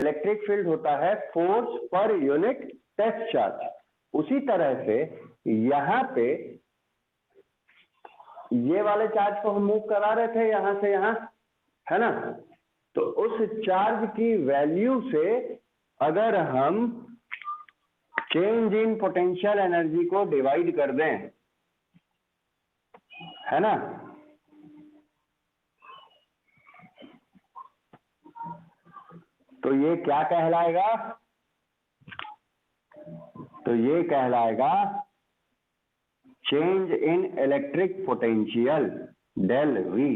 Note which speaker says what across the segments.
Speaker 1: Electric field होता है force per unit test charge. उसी तरह से यहाँ पे ये वाले चार्ज को हम मूव करा रहे थे यहां से यहां, है ना, तो उस चार्ज की वैल्यू से अगर हम चेंज इन पोटेंशियल एनर्जी को डिवाइड कर दें, है ना, तो ये क्या कहलाएगा, तो ये कहलाएगा change in electric potential del V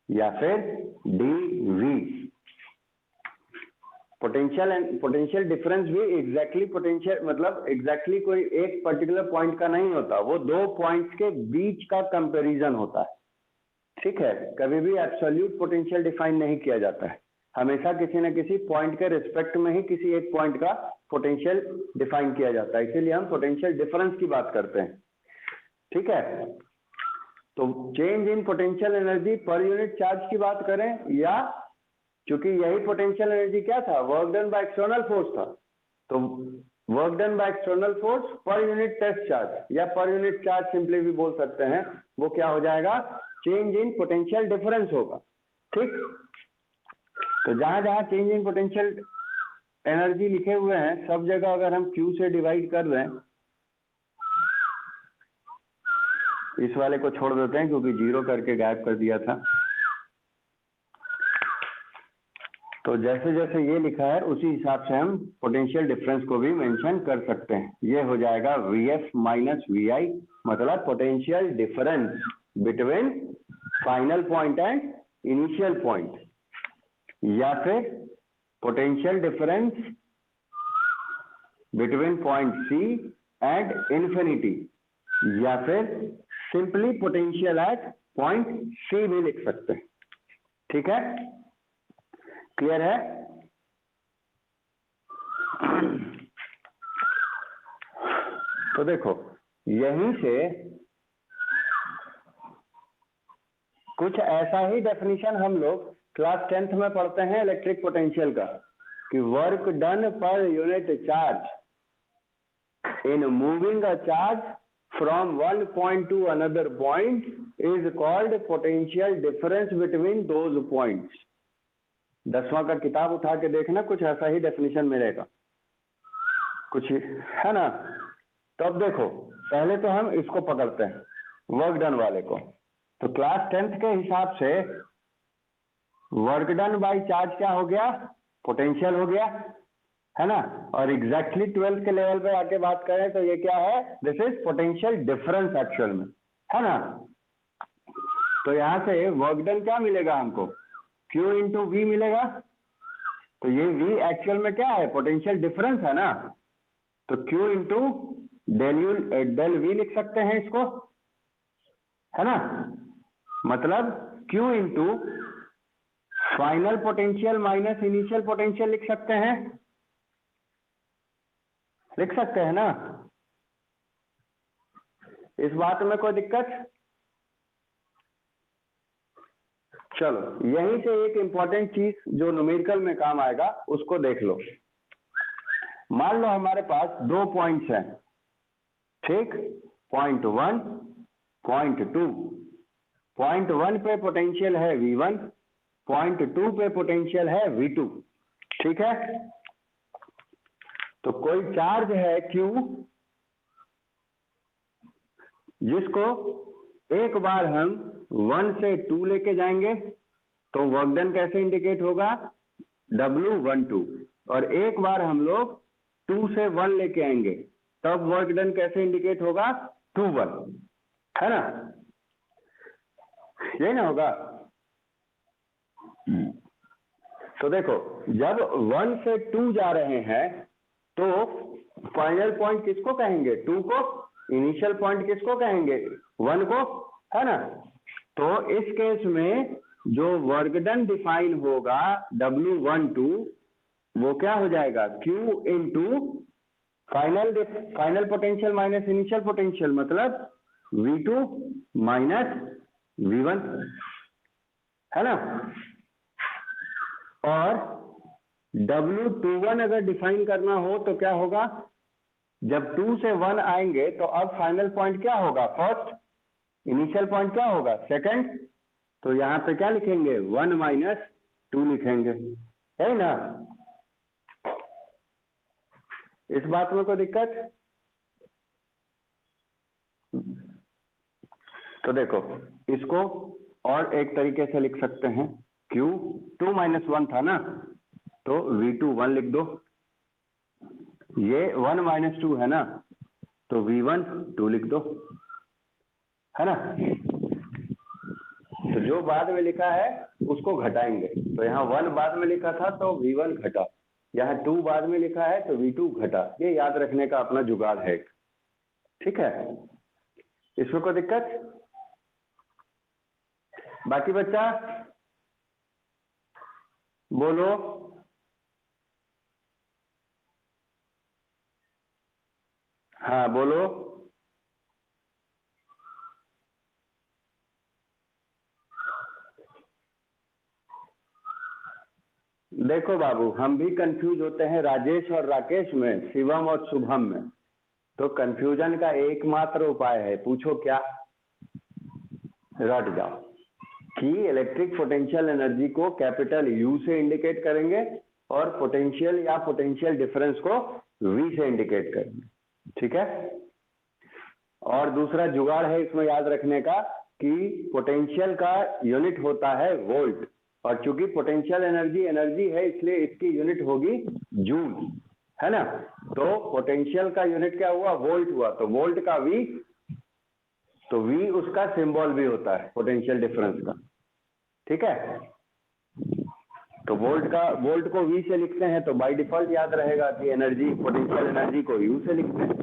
Speaker 1: या फिर डी वी। पोटेंशियल डिफरेंस भी एग्जैक्टली पोटेंशियल मतलब एग्जैक्टली कोई एक पर्टिकुलर पॉइंट का नहीं होता, वो दो पॉइंट्स के बीच का कंपैरिजन होता है, ठीक है। कभी भी एब्सोल्यूट पोटेंशियल डिफाइन नहीं किया जाता है, हमेशा किसी न किसी पॉइंट के रिस्पेक्ट में ही किसी एक पॉइंट का पोटेंशियल डिफाइन किया जाता है, इसीलिए हम पोटेंशियल डिफरेंस की बात करते हैं, ठीक है। तो change in potential energy per unit charge की बात करें, या क्योंकि यही पोटेंशियल एनर्जी क्या था, work done by external force था, तो work done by external force per unit test charge या पर यूनिट चार्ज सिंपली भी बोल सकते हैं, वो क्या हो जाएगा, चेंज इन पोटेंशियल डिफरेंस होगा, ठीक। तो जहां जहां चेंज इन पोटेंशियल एनर्जी लिखे हुए हैं सब जगह अगर हम Q से डिवाइड कर दें, इस वाले को छोड़ देते हैं क्योंकि जीरो करके गायब कर दिया था, तो जैसे जैसे ये लिखा है उसी हिसाब से हम पोटेंशियल डिफरेंस को भी मेंशन कर सकते हैं। ये हो जाएगा VF माइनस VI, मतलब potential difference between final point and initial point, या फिर potential difference between point C and infinity, या फिर simply potential at point C भी लिख सकते हैं, ठीक है, क्लियर है। तो देखो यहीं से कुछ ऐसा ही डेफिनेशन हम लोग क्लास 10th में पढ़ते हैं इलेक्ट्रिक पोटेंशियल का, कि work done per unit charge in moving a charge from one point to another point is called potential difference between those points। 10वां का किताब उठा के देखना, कुछ ऐसा ही डेफिनेशन मिलेगा, कुछ है ना। तो अब देखो पहले तो हम इसको पकड़ते हैं वर्क डन वाले को, तो क्लास 10th के हिसाब से वर्क डन बाय चार्ज क्या हो गया, पोटेंशियल हो गया, है ना। और एग्जैक्टली 12th के लेवल पे आके बात करें तो ये क्या है, this is potential difference actual में, है ना। तो यहां से वर्क डन क्या मिलेगा हमको, Q इंटू V मिलेगा, तो ये V एक्चुअल में क्या है, पोटेंशियल डिफरेंस है ना, तो Q इंटू डेल V लिख सकते हैं इसको, है ना, मतलब Q into final potential minus initial potential लिख सकते हैं, लिख सकते हैं ना, इस बात में कोई दिक्कत। चलो यहीं से एक इंपॉर्टेंट चीज जो न्यूमेरिकल में काम आएगा उसको देख लो। मान लो हमारे पास दो पॉइंट्स हैं, ठीक, पॉइंट 1 पॉइंट 2, पॉइंट 1 पे पोटेंशियल है V1, पॉइंट 2 पे पोटेंशियल है V2, ठीक है। तो कोई चार्ज है Q जिसको एक बार हम 1 से 2 लेके जाएंगे तो वर्क डन कैसे इंडिकेट होगा, W12, और एक बार हम लोग 2 से 1 लेके आएंगे तब वर्क डन कैसे इंडिकेट होगा, 21, है ना, यही ना होगा। तो देखो जब 1 से 2 जा रहे हैं तो फाइनल पॉइंट किसको कहेंगे, 2 को, इनिशियल पॉइंट किसको कहेंगे, 1 को, है ना। तो इस केस में जो वर्क डन डिफाइन होगा W12 वो क्या हो जाएगा, Q into final potential minus initial potential, मतलब V2 माइनस V1, है ना। और W21 अगर डिफाइन करना हो तो क्या होगा, जब 2 से 1 आएंगे तो अब फाइनल पॉइंट क्या होगा, फर्स्ट, इनिशियल पॉइंट क्या होगा, सेकंड। तो यहाँ पे क्या लिखेंगे, 1 माइनस 2 लिखेंगे, है ना। इस बात में कोई दिक्कत। तो देखो इसको और एक तरीके से लिख सकते हैं, Q 2 माइनस 1 था ना, तो V2 1 लिख दो। ये 1 माइनस 2 है ना, तो V1 2 लिख दो, है ना। तो जो बाद में लिखा है उसको घटाएंगे। तो यहाँ 1 बाद में लिखा था तो V1 घटा, यहाँ 2 बाद में लिखा है तो V2 घटा। ये याद रखने का अपना जुगाड़ है, ठीक है। इसमें कोई दिक्कत। बाकी बच्चा बोलो। हाँ बोलो। देखो बाबू, हम भी कंफ्यूज होते हैं राजेश और राकेश में, शिवम और शुभम में। तो कंफ्यूजन का एकमात्र उपाय है, पूछो क्या, रट जाओ कि इलेक्ट्रिक पोटेंशियल एनर्जी को कैपिटल U से इंडिकेट करेंगे और पोटेंशियल या पोटेंशियल डिफरेंस को V से इंडिकेट करेंगे, ठीक है। और दूसरा जुगाड़ है इसमें याद रखने का कि पोटेंशियल का यूनिट होता है वोल्ट, और चूंकि पोटेंशियल एनर्जी एनर्जी है इसलिए इसकी यूनिट होगी जूल, है ना। तो पोटेंशियल का यूनिट क्या हुआ, वोल्ट हुआ, तो वोल्ट का V, तो V उसका सिंबल भी होता है पोटेंशियल डिफरेंस का, ठीक है। तो वोल्ट को V से लिखते हैं तो बाय डिफॉल्ट याद रहेगा कि एनर्जी, पोटेंशियल एनर्जी को U से लिखते हैं,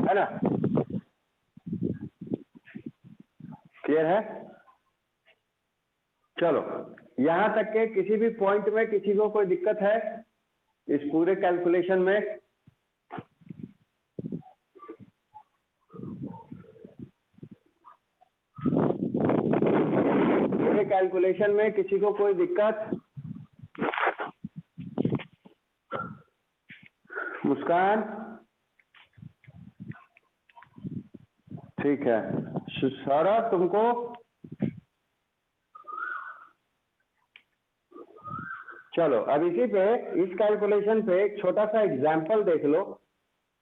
Speaker 1: है ना। क्लियर है। चलो यहां तक के किसी भी पॉइंट में किसी को कोई दिक्कत है इस पूरे कैलकुलेशन में। पूरे कैलकुलेशन में किसी को कोई दिक्कत। मुस्कान, ठीक है। सौरभ तुमको, चलो अब इसी पे, इस कैलकुलेशन पे एक छोटा सा एग्जाम्पल देख लो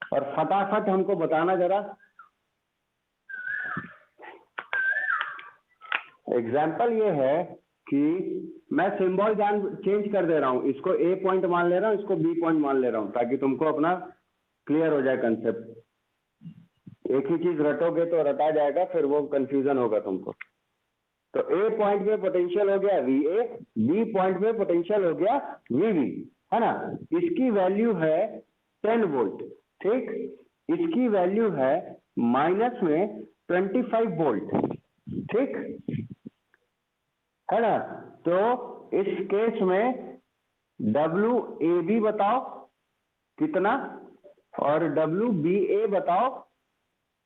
Speaker 1: और फटाफट हमको बताना जरा। एग्जाम्पल ये है कि मैं सिंबल चेंज कर दे रहा हूं, इसको A पॉइंट मान ले रहा हूं, इसको B पॉइंट मान ले रहा हूं, ताकि तुमको अपना क्लियर हो जाए कंसेप्ट। एक ही चीज रटोगे तो रटा जाएगा, फिर वो कंफ्यूजन होगा तुमको। तो A पॉइंट पे पोटेंशियल हो गया VA, B पॉइंट पे पोटेंशियल हो गया VB, है ना। इसकी वैल्यू है 10 वोल्ट, ठीक। इसकी वैल्यू है माइनस में 25 वोल्ट, ठीक है ना। तो इस केस में WAB बताओ कितना और WBA बताओ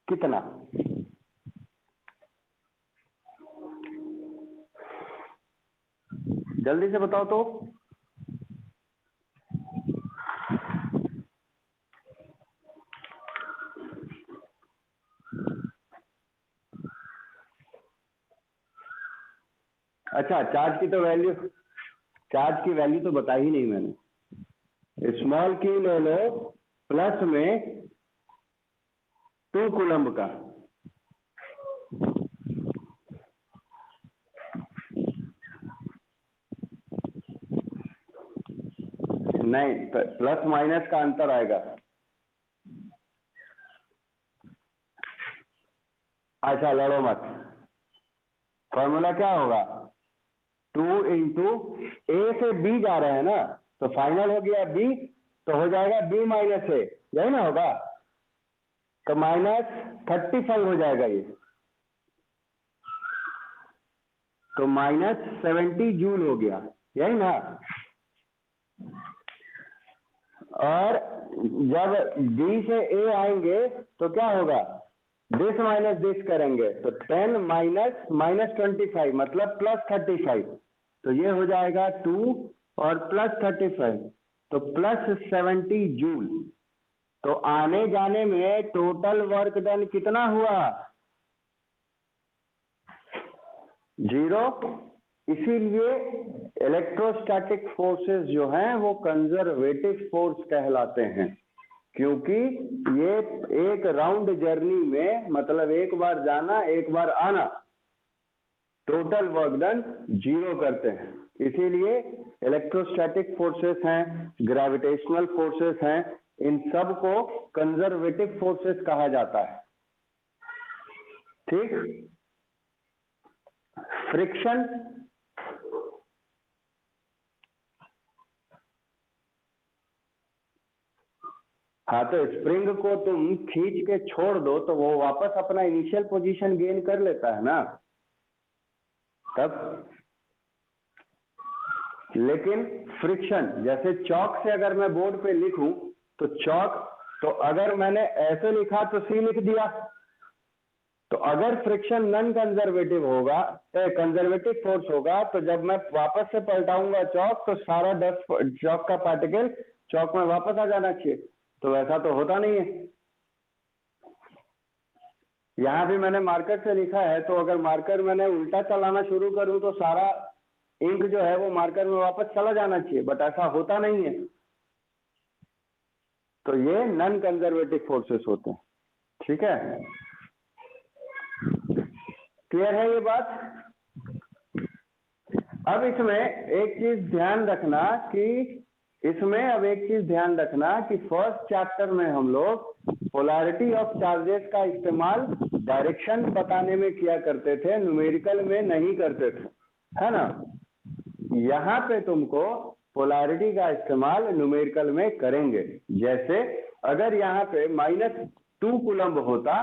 Speaker 1: कितना। जल्दी से बताओ तो। अच्छा, चार्ज की वैल्यू तो बता ही नहीं मैंने। स्मॉल Q ले लो प्लस में 2 कूलम्ब का, नहीं प्लस माइनस का अंतर आएगा। अच्छा लड़ो मत, फॉर्मूला क्या होगा, 2 इंटू A से B जा रहे हैं ना, तो फाइनल हो गया B, तो हो जाएगा B माइनस A, यही ना होगा। तो -35 हो जाएगा ये, तो -70 जूल हो गया, यही ना। और जब B से A आएंगे तो क्या होगा, दिस माइनस दिस करेंगे, तो 10 माइनस 25 मतलब +35, तो ये हो जाएगा 2 और +35, तो +70 जूल। तो आने जाने में टोटल वर्क डन कितना हुआ? 0। इसीलिए इलेक्ट्रोस्टैटिक फोर्सेस जो हैं वो कंजर्वेटिव फोर्स कहलाते हैं, क्योंकि ये एक राउंड जर्नी में, मतलब एक बार जाना एक बार आना, टोटल वर्क डन 0 करते हैं। इसीलिए इलेक्ट्रोस्टैटिक फोर्सेस हैं, ग्रेविटेशनल फोर्सेस हैं, इन सब को कंजर्वेटिव फोर्सेस कहा जाता है। ठीक। फ्रिक्शन, हाँ, तो स्प्रिंग को तुम खींच के छोड़ दो तो वो वापस अपना इनिशियल पोजीशन गेन कर लेता है ना तब। लेकिन फ्रिक्शन, जैसे चौक से अगर मैं बोर्ड पे लिखूं तो चौक, तो अगर मैंने ऐसे लिखा तो सी लिख दिया, तो अगर फ्रिक्शन नॉन कंजर्वेटिव होगा, कंजर्वेटिव फोर्स होगा, तो जब मैं वापस से पलटाऊंगा चौक तो सारा 10 चौक का पार्टिकल चौक में वापस आ जाना चाहिए। तो वैसा तो होता नहीं है। यहां भी मैंने मार्कर से लिखा है, तो अगर मार्कर मैंने उल्टा चलाना शुरू करूं तो सारा इंक जो है वो मार्कर में वापस चला जाना चाहिए, बट ऐसा होता नहीं है। तो ये नॉन कंजर्वेटिव फोर्सेस होते हैं। ठीक है, क्लियर है ये बात? अब इसमें एक चीज ध्यान रखना कि फर्स्ट चैप्टर में हम लोग पोलैरिटी ऑफ चार्जेस का इस्तेमाल डायरेक्शन बताने में किया करते थे, न्यूमेरिकल में नहीं करते थे, है ना। यहाँ पे तुमको पोलैरिटी का इस्तेमाल न्यूमेरिकल में करेंगे। जैसे अगर यहाँ पे -2 कूलम्ब होता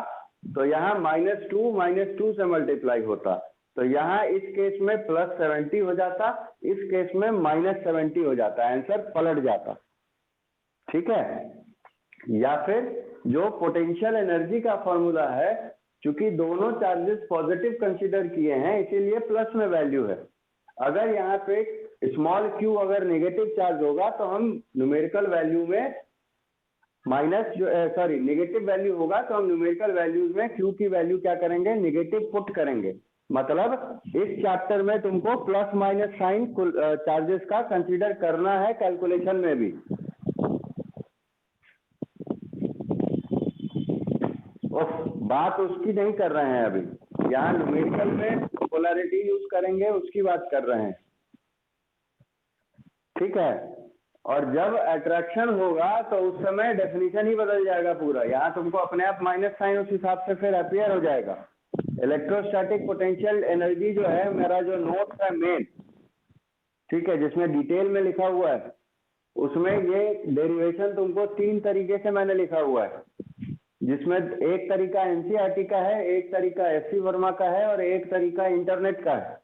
Speaker 1: तो यहाँ -2 से मल्टीप्लाई होता, तो यहाँ इस केस में +70 हो जाता, इस केस में -70 हो जाता, आंसर पलट जाता। ठीक है। या फिर जो पोटेंशियल एनर्जी का फॉर्मूला है, चूंकि दोनों चार्जेस पॉजिटिव कंसीडर किए हैं इसीलिए प्लस में वैल्यू है। अगर यहाँ पे स्मॉल q अगर नेगेटिव चार्ज होगा तो हम न्यूमेरिकल वैल्यू में नेगेटिव वैल्यू होगा तो हम न्यूमेरिकल वैल्यूज में q की वैल्यू क्या करेंगे? नेगेटिव पुट करेंगे। मतलब इस चैप्टर में तुमको प्लस माइनस साइन चार्जेस का कंसीडर करना है कैलकुलेशन में भी। बात उसकी नहीं कर रहे हैं अभी, यहाँ न्यूमेरिकल में पोलैरिटी यूज करेंगे उसकी बात कर रहे हैं। ठीक है। और जब अट्रैक्शन होगा तो उस समय डेफिनेशन ही बदल जाएगा पूरा। यहाँ तुमको अपने आप माइनस साइन उस हिसाब से फिर अपीयर हो जाएगा। इलेक्ट्रोस्टैटिक पोटेंशियल एनर्जी जो है, मेरा जो नोट है मेन, ठीक है, जिसमें डिटेल में लिखा हुआ है, उसमें ये डेरिवेशन तुमको 3 तरीके से मैंने लिखा हुआ है, जिसमें एक तरीका एनसीईआरटी का है, एक तरीका एफसी वर्मा का है और एक तरीका इंटरनेट का है।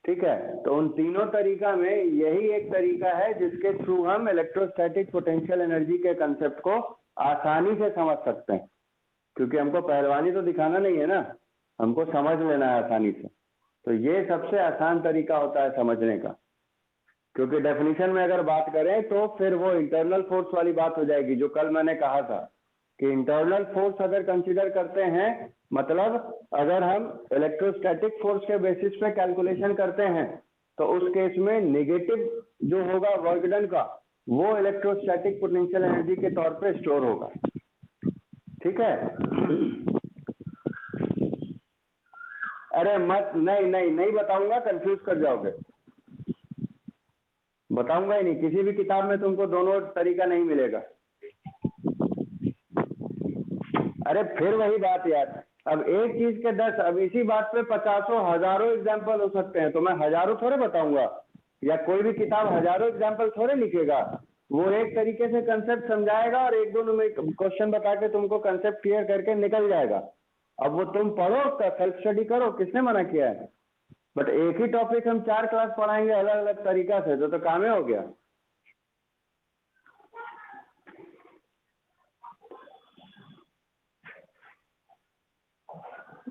Speaker 1: ठीक है। तो उन तीनों तरीका में यही एक तरीका है जिसके थ्रू हम इलेक्ट्रोस्टैटिक पोटेंशियल एनर्जी के कंसेप्ट को आसानी से समझ सकते हैं, क्योंकि हमको पहलवानी तो दिखाना नहीं है ना, हमको समझ लेना है आसानी से। तो ये सबसे आसान तरीका होता है समझने का, क्योंकि डेफिनेशन में अगर बात करें तो फिर वो इंटरनल फोर्स वाली बात हो जाएगी, जो कल मैंने कहा था कि इंटरनल फोर्स अगर कंसीडर करते हैं, मतलब अगर हम इलेक्ट्रोस्टैटिक फोर्स के बेसिस पे कैलकुलेशन करते हैं, तो उस केस में नेगेटिव जो होगा वर्क डन का, वो इलेक्ट्रोस्टैटिक पोटेंशियल एनर्जी के तौर पे स्टोर होगा। ठीक है। अरे मत, नहीं बताऊंगा, कंफ्यूज कर जाओगे। बताऊंगा ही नहीं, किसी भी किताब में तुमको दोनों तरीका नहीं मिलेगा। अरे फिर वही बात यार, अब एक चीज के 10, अब इसी बात पे 50 हजारों एग्जाम्पल हो सकते हैं, तो मैं हजारों थोड़े बताऊंगा, या कोई भी किताब हजारों एग्जाम्पल थोड़े लिखेगा। वो एक तरीके से कंसेप्ट समझाएगा और 1-2 में क्वेश्चन बता के तुमको कंसेप्ट क्लियर करके निकल जाएगा। अब वो तुम पढ़ो, सेल्फ स्टडी करो, किसने मना किया है। बट एक ही टॉपिक हम 4 क्लास पढ़ाएंगे अलग अलग तरीका से, तो काम हो गया।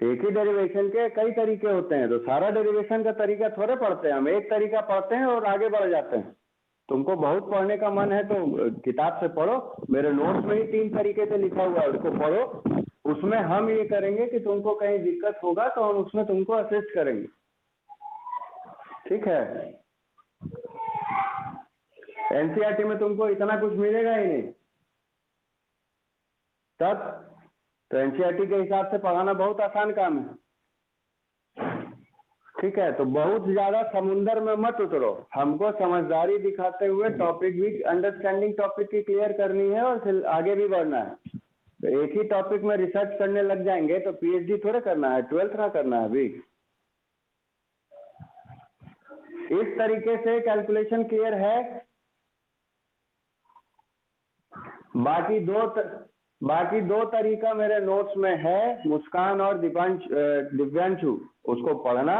Speaker 1: एक ही डेरिवेशन के कई तरीके होते हैं, तो सारा डेरिवेशन का तरीका थोड़े पढ़ते हैं हम, एक तरीका पढ़ते हैं और आगे बढ़ जाते हैं। तुमको बहुत पढ़ने का मन है तो किताब से पढ़ो, मेरे नोट्स में ही 3 तरीके से लिखा हुआ है, उसको पढ़ो। उसमें हम ये करेंगे कि तुमको कहीं दिक्कत होगा तो हम उसमें तुमको असिस्ट करेंगे, ठीक है। एनसीईआरटी में तुमको इतना कुछ मिलेगा ही नहीं तब, तो एनसीईआरटी के हिसाब से पढ़ाना बहुत आसान काम है, ठीक है। तो बहुत ज्यादा समुंदर में मत उतरो, हमको समझदारी दिखाते हुए टॉपिक भी, अंडरस्टैंडिंग टॉपिक की क्लियर करनी है और फिर आगे भी बढ़ना है। तो एक ही टॉपिक में रिसर्च करने लग जाएंगे तो पीएचडी थोड़े करना है, 12th ना करना है अभी। इस तरीके से कैलकुलेशन क्लियर है। बाकी दो तरीका मेरे नोट्स में है, मुस्कान और दिव्यांशु, उसको पढ़ना।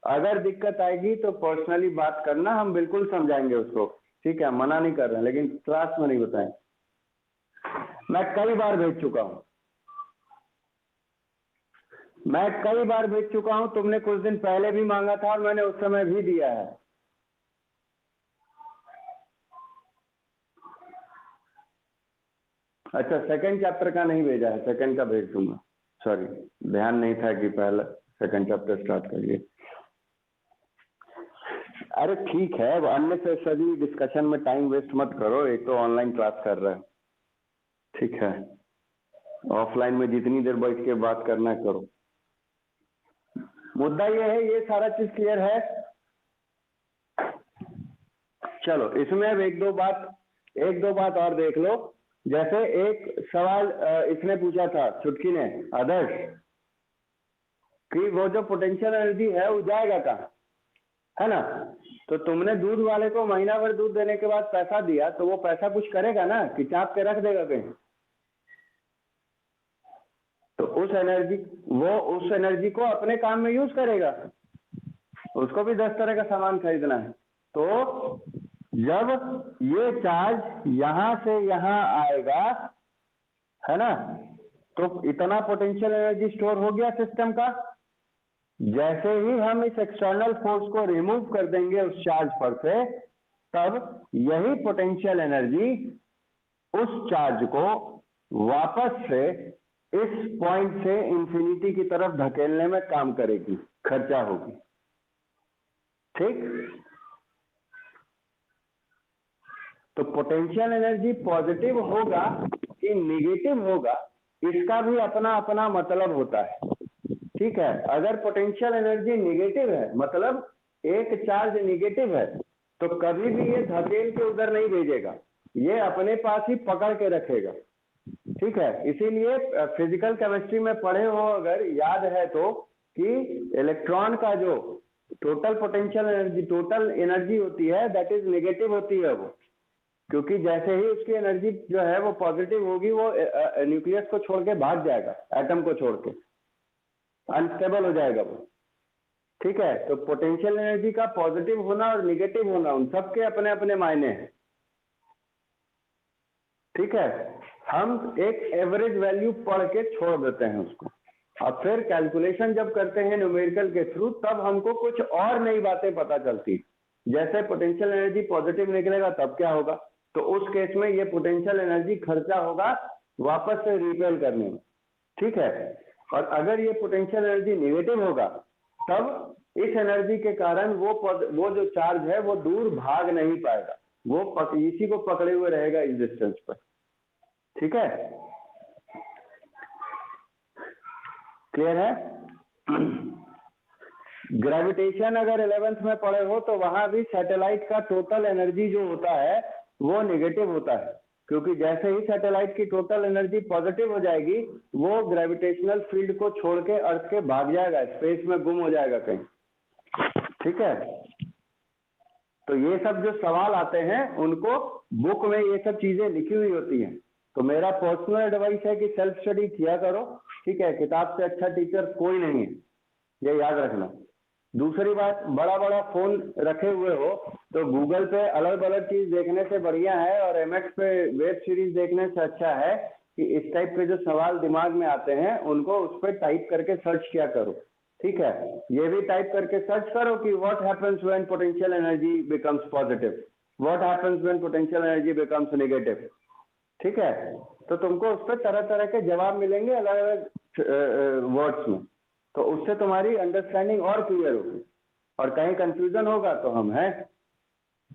Speaker 1: अगर दिक्कत आएगी तो पर्सनली बात करना, हम बिल्कुल समझाएंगे उसको, ठीक है, मना नहीं कर रहे हैं, लेकिन क्लास में नहीं बताएं। मैं कई बार भेज चुका हूं, तुमने कुछ दिन पहले भी मांगा था और मैंने उस समय भी दिया है। अच्छा, सेकंड चैप्टर का नहीं भेजा है, सेकंड का भेज दूंगा, सॉरी, ध्यान नहीं था कि पहला सेकंड चैप्टर स्टार्ट करिए। अरे ठीक है, अन्य से सभी डिस्कशन में टाइम वेस्ट मत करो, एक तो ऑनलाइन क्लास कर रहे हैं, ठीक है। ऑफलाइन में जितनी देर बैठ के बात करना करो। मुद्दा ये है, ये सारा चीज क्लियर है। चलो इसमें अब एक दो बात और देख लो। जैसे एक सवाल इसने पूछा था, छुटकी ने, आदर्श, कि वो जो पोटेंशियल एनर्जी है वो जाएगा कहाँ, है ना। तो तुमने दूध वाले को महीना भर दूध देने के बाद पैसा दिया, तो वो पैसा कुछ करेगा ना, कि चाप के रख देगा कहीं। तो उस एनर्जी को अपने काम में यूज करेगा, उसको भी 10 तरह का सामान खरीदना है। तो जब ये चार्ज यहां से यहां आएगा, है ना, तो इतना पोटेंशियल एनर्जी स्टोर हो गया सिस्टम का। जैसे ही हम इस एक्सटर्नल फोर्स को रिमूव कर देंगे उस चार्ज पर से, तब यही पोटेंशियल एनर्जी उस चार्ज को वापस से इस पॉइंट से इंफिनिटी की तरफ धकेलने में काम करेगी, खर्चा होगी, ठीक। तो पोटेंशियल एनर्जी पॉजिटिव होगा कि निगेटिव होगा, इसका भी अपना अपना मतलब होता है, ठीक है। अगर पोटेंशियल एनर्जी निगेटिव है, मतलब एक चार्ज निगेटिव है, तो कभी भी ये धकेल के उधर नहीं भेजेगा, ये अपने पास ही पकड़ के रखेगा, ठीक है। इसीलिए फिजिकल केमिस्ट्री में पढ़े हो अगर, याद है तो, कि इलेक्ट्रॉन का जो total potential energy, total energy होती है, दैट इज नेगेटिव होती है वो, क्योंकि जैसे ही उसकी एनर्जी जो है वो पॉजिटिव होगी, वो न्यूक्लियस को छोड़ के भाग जाएगा, एटम को छोड़ के अनस्टेबल हो जाएगा वो, ठीक है। तो पोटेंशियल एनर्जी का पॉजिटिव होना और निगेटिव होना, उन सबके अपने अपने मायने हैं, ठीक है। हम एक एवरेज वैल्यू पढ़ के छोड़ देते हैं उसको, अब फिर कैलकुलेशन जब करते हैं न्यूमेरिकल के थ्रू, तब हमको कुछ और नई बातें पता चलती। जैसे पोटेंशियल एनर्जी पॉजिटिव निकलेगा तब क्या होगा, तो उस केस में ये पोटेंशियल एनर्जी खर्चा होगा वापस से रिपेल करने में, ठीक है। और अगर ये पोटेंशियल एनर्जी नेगेटिव होगा, तब इस एनर्जी के कारण वो जो चार्ज है वो दूर भाग नहीं पाएगा, वो इसी को पकड़े हुए रहेगा इस डिस्टेंस पर, ठीक है। क्लियर है। ग्रेविटेशन अगर 11th में पढ़े हो तो वहां भी सैटेलाइट का टोटल एनर्जी जो होता है वो नेगेटिव होता है, क्योंकि जैसे ही सैटेलाइट की टोटल एनर्जी पॉजिटिव हो जाएगी, वो ग्रेविटेशनल फील्ड को छोड़ के अर्थ के भाग जाएगा, स्पेस में गुम हो जाएगा कहीं, ठीक है। तो ये सब जो सवाल आते हैं उनको बुक में ये सब चीजें लिखी हुई होती हैं। तो मेरा पर्सनल एडवाइस है कि सेल्फ स्टडी किया करो, ठीक है। किताब से अच्छा टीचर कोई नहीं है, ये याद रखना। दूसरी बात, बड़ा बड़ा फोन रखे हुए हो तो गूगल पे अलग अलग चीज देखने से बढ़िया है, और एमएक्स पे वेब सीरीज देखने से अच्छा है कि इस टाइप के जो सवाल दिमाग में आते हैं उनको उस पर टाइप करके सर्च किया करो, ठीक है। ये भी टाइप करके सर्च करो कि what happens when potential energy becomes positive, what happens when potential energy becomes negative. ठीक है, तो तुमको उस पर तरह तरह के जवाब मिलेंगे अलग अलग वर्ड्स में, तो उससे तुम्हारी अंडरस्टैंडिंग और क्लियर होगी, और कहीं कंफ्यूजन होगा तो हम हैं।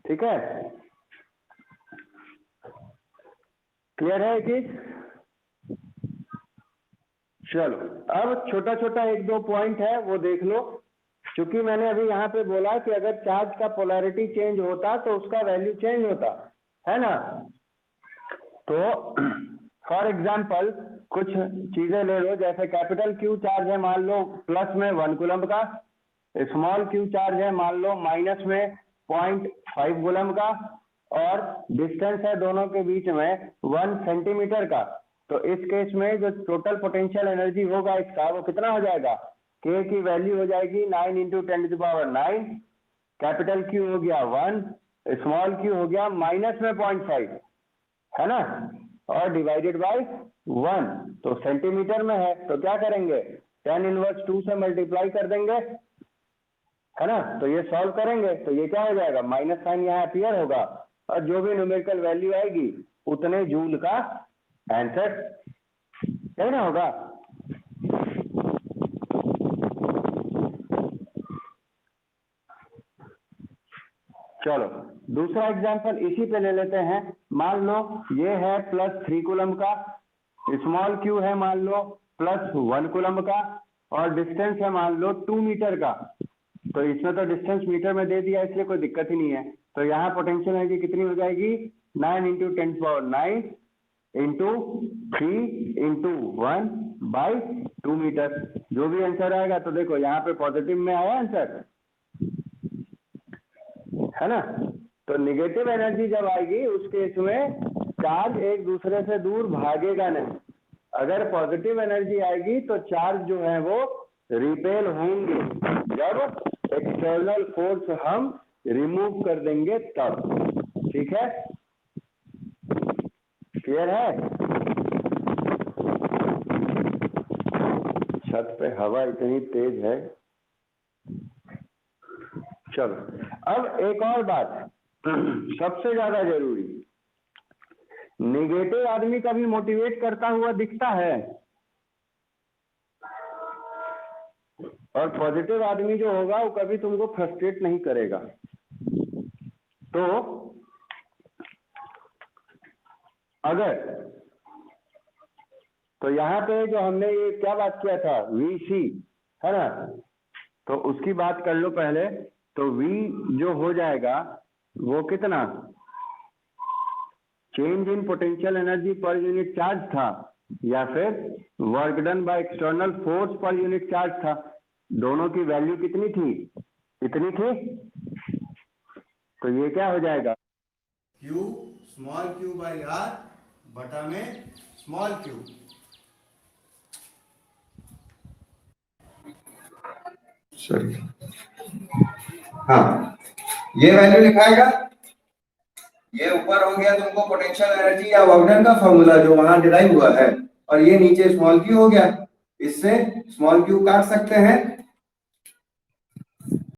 Speaker 1: ठीक है, क्लियर है कि? चलो अब छोटा छोटा एक दो पॉइंट है वो देख लो। क्योंकि मैंने अभी यहाँ पे बोला कि अगर चार्ज का पोलैरिटी चेंज होता तो उसका वैल्यू चेंज होता है ना। तो फॉर एग्जाम्पल कुछ चीजें ले लो, जैसे कैपिटल क्यू चार्ज है मान लो प्लस में 1 कूलम्ब का, स्मॉल क्यू चार्ज है मान लो माइनस में 0.5 कूलम्ब का, और डिस्टेंस है दोनों के बीच में 1 सेंटीमीटर का। तो इस केस में जो टोटल पोटेंशियल एनर्जी होगा इसका वो कितना हो जाएगा, के की वैल्यू हो जाएगी 9 × 10⁹, कैपिटल क्यू हो गया 1, स्मॉल क्यू हो गया माइनस में 0.5 है ना, और डिवाइडेड बाय 1, तो सेंटीमीटर में है तो क्या करेंगे 10⁻² से मल्टीप्लाई कर देंगे है ना। तो ये सॉल्व करेंगे तो ये क्या हो जाएगा, माइनस साइन यहाँ अपीयर होगा, और जो भी न्यूमेरिकल वैल्यू आएगी उतने जूल का आंसर है ना होगा। चलो दूसरा एग्जांपल इसी पे ले लेते हैं। मान लो ये है +3 कूलम्ब का, स्मॉल क्यू है मान लो +1 कूलम्ब का, और डिस्टेंस है मान लो 2 मीटर का। तो इसमें तो डिस्टेंस मीटर में दे दिया इसलिए कोई दिक्कत ही नहीं है। तो यहाँ पोटेंशियल एनर्जी कितनी हो जाएगी, 9 × 10⁹ इंटू 3 × 1/2 मीटर। जो भी आंसर आएगा, तो देखो यहाँ पे पॉजिटिव में आया आंसर है ना। तो निगेटिव एनर्जी जब आएगी उस केस में चार्ज एक दूसरे से दूर भागेगा नहीं। अगर पॉजिटिव एनर्जी आएगी तो चार्ज जो है वो रिपेल होंगे, जब एक्सटर्नल फोर्स हम रिमूव कर देंगे तब। ठीक है, क्लियर है? छत पे हवा इतनी तेज है। चलो अब एक और बात सबसे ज्यादा जरूरी, निगेटिव आदमी कभी मोटिवेट करता हुआ दिखता है, और पॉजिटिव आदमी जो होगा वो कभी तुमको फ्रस्ट्रेट नहीं करेगा। तो अगर तो यहाँ पे जो हमने ये क्या बात किया था VC है ना, तो उसकी बात कर लो पहले। तो V जो हो जाएगा वो कितना, change in potential energy per unit charge था, या फिर work done by external force per unit charge था। दोनों की वैल्यू कितनी थी, इतनी थी। तो ये क्या हो जाएगा,
Speaker 2: Q small q by r बटा में स्मॉल q। सॉरी, हाँ ये वैल्यू लिखाएगा। ये ऊपर हो गया तुमको पोटेंशियल एनर्जी या वर्क डन का फॉर्मूला जो वहां डिराइव हुआ है, और ये नीचे स्मॉल q हो गया। इससे स्मॉल q काट सकते हैं